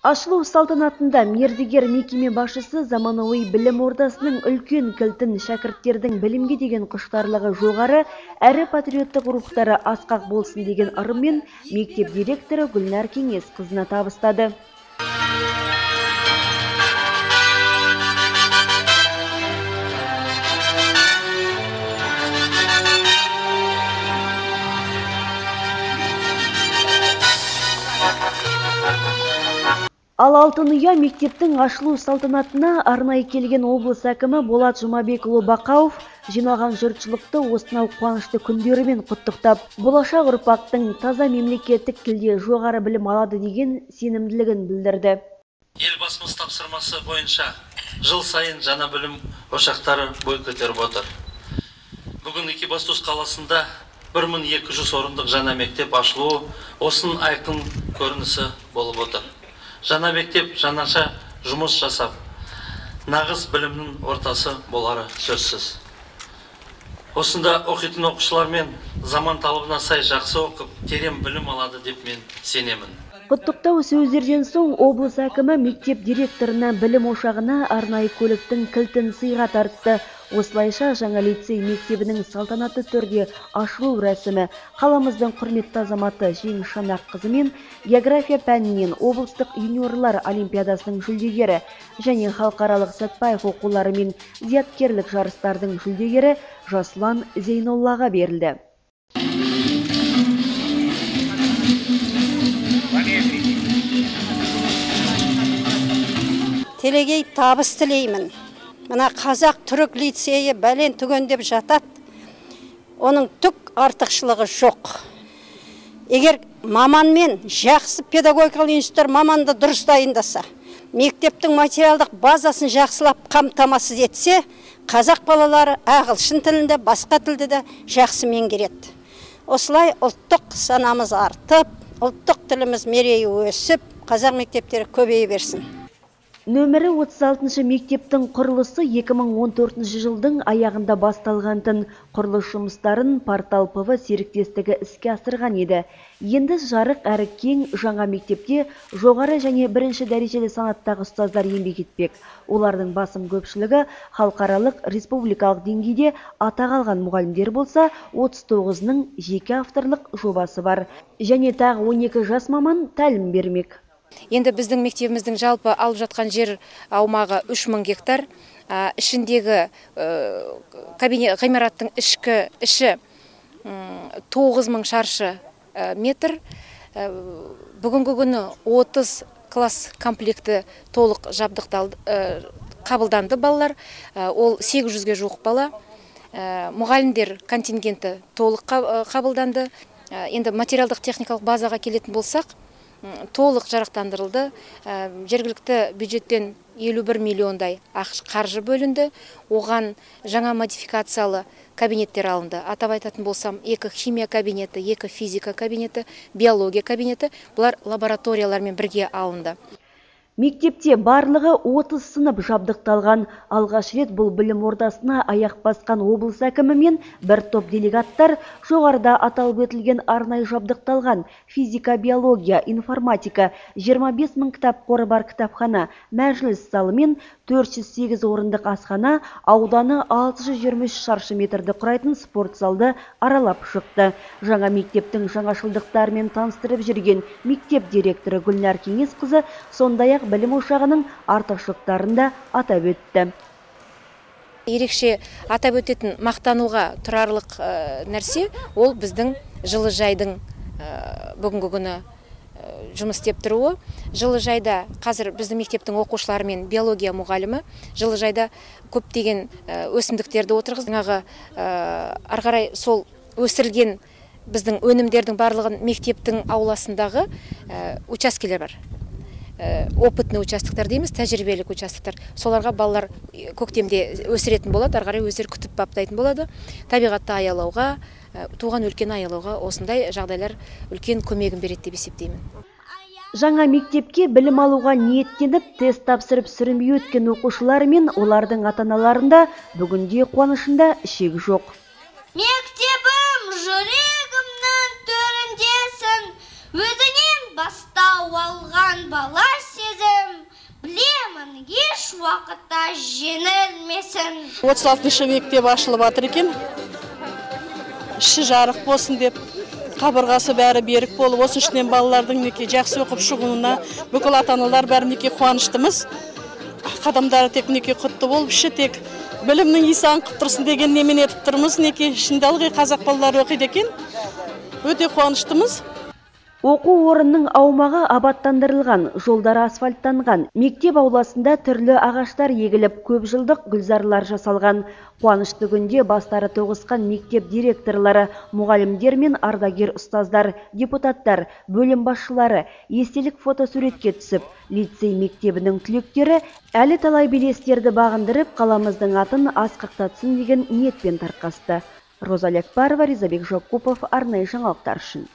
Ашылу салтанатында мердігер мекеме басшысы заманауи білім ордасының үлкен кілтін шәкірттердің білімге деген құштарлығы жоғары, әрі патриоттық рухтары асқақ болсын деген ырыммен мектеп директоры Гүлнар Кеңес қызына табыстады. Ал Алтынұя мектептің ашылу салтанатына арнайы келген облыс әкімі Болат Жұмабекұлы Бақауов жиналған жұртшылықты осынау қуанышты күндерімен құттықтап, болашақ ұрпақтың таза мемлекеттік тілде жоғары білім алады деген сенімділігін білдірді. Елбасымыз тапсырмасы бойынша жыл сайын жаңа білім ошақтары бой көтеріп отыр. Бүгін Екібастұз қаласында 1200 орындық жаңа мектеп ашылуы осының айқын көрінісі болып отыр. Жаңа мектеп жаңаша жұмыс жасап, нағыз білімнің ортасы болары сөзсіз. Осында оқитын оқушылармен заман талабына сай жақсы оқып, терең білім алады деп мен сенемін. Құттықтау сөздерден соң облыс әкімі мектеп директорына білім ошағына арнайы көліктің кілтін сыйға тартты. Осылайша жаңа лицей мектебінің салтанатты түрде ашылу рәсімі қаламыздың құрметті азаматы Жеңіс Шанаққызы мен география пәнінен облыстық юниорлар олимпиадасының жүлдегері және халықаралық Сәтпаев оқулары мен зияткерлік жарыстардың жүлдегері Жаслан Зейноллаға берілді. Телегей табыс тілеймін. Мына қазақ түрік лицейі бәлен түгендеп жатады. Оның түк артықшылығы жоқ. Егер маманмен жақсы педагогикалық институттар маманды дұрыс дайындаса, мектептің материалдық базасын жақсылап қамтамасыз етсе, қазақ балалары ағылшын тілінде, басқа тілді де жақсы меңгереді. Осылай ұлттық санамыз артып, ұлттық тіліміз мерейі өсіп, қазақ мектептері көбейе берсін. Нөмірі 36 мектептің құрылысы 2014 жылдың аяғында басталғантын, құрылыс жұмыстарын Портал ПВ серіктестігі іске асырған еді. Енді жарық әрі кең жаңа мектепте жоғары және бірінші дәрежелі санаттағы ұстаздар еңбек етпек. Олардың басым көпшілігі халықаралық республикалық деңгейде атақ алған мұғалімдер болса, 39-ның жеке авторлық жобасы бар. Және тағы 12 жас маман тәлім бермек. Енді біздің мектебіміздің жалпы алып жатқан жер аумағы 3000 гектар. Ішіндегі ғимараттың іші 9000 шаршы метр. Бүгінгі күні 30 класс комплекті толық жабдықталды, қабылданды балалар. Ол 800-ге жуық бала. Мұғалімдер контингенті толық қабылданды. Енді материалдық техникалық базаға келетін болсақ, толық жарақтандырылды. Жергілікті бюджеттен 51 миллиондай қаржы бөлінді. Оған жаңа модификациялы кабинеттер алынды. Атап айтатын болсам, 2 химия кабинеті, 2 физика кабинеті, биология кабинеті, бұлар лабораториялармен бірге алынды. Мектепте барлығы 30 сынып жабдықталған. Алғаш рет бұл білім ордасына аяқ басқан облыс әкімі мен бір топ делегаттар жоғарыда аталып өтілген арнайы жабдықталған физика, биология, информатика, 25 000 кітап қоры бар кітапхана, мәжіліс залы мен 408 орындық асхана, ауданы 623 шаршы метрді құрайтын спорт залды аралап шықты. Жаңа мектептің жаңашылдықтарымен таныстырып жүрген мектеп директоры Гүлнар Кеңес қызы сондай-ақ білім ошағының артықшылықтарында атап өтті. Ерекше атап өтетін мақтануға тұрарлық нәрсе ол біздің жылыжайдың бүгінгі күні жұмыс істеп тұруы. Жылыжайда қазір біздің мектептің оқушылары мен биология мұғалімі жылыжайда көптеген өсімдіктерді отырғызды. Ары қарай сол өсірілген біздің өнімдердің барлығын мектептің ауласындағы учаскелер бар. Опытный участоктар дейміз, тәжірибелік участоктар. Соларға балалар көктемде өсіретін болады, ары қарай өздері күтіп баптайтын болады. Табиғатты аялауға, туған өлкені аялауға осындай жағдайлар үлкен көмегін береді деп есептеймін. Жаңа мектепке білім алуға ниеттеніп, тест тапсырып сүрінбей өткен оқушылар мен олардың ата-аналарында бүгінде қуанышында шек жоқ. Мектебім жүрегімнің төріндесін, өзінен бастау алған бала сезім. уақытта жеңілмесін. 36-шы мектеп ашылып жатыр екен. Іші жарық болсын деп, қабырғасы бәрі берік болып, осы ішінен балалардың неке жақсы оқып шығуына бүкіл ата-аналар бәрі неке қуаныштымыз. Қадамдары тек неке құтты болып, іші тек білімнің исаң қып тұрсын деген немен етіп тұрмыз. Неке ішінде ылғи қазақ балалары оқиды екен. Өте қуаныштымыз. Оқу орынның аумағы абаттандырылған, жолдары асфальттанған, мектеп ауласында түрлі ағаштар егіліп, көп жылдық гүлзарлар жасалған. Қуанышты күнде бастары тоғысқан мектеп директорлары, мұғалімдер мен ардагер ұстаздар, депутаттар, бөлім басшылары естелік фотосуретке түсіп, лицей мектебінің түлектері әлі талай белестерді бағындырып, қаламыздың атын асқақтатсын деген ниетпен тарқасты. Роза Лекбарова, Ризабек Жокупов, арнайы жаңалықтар үшін.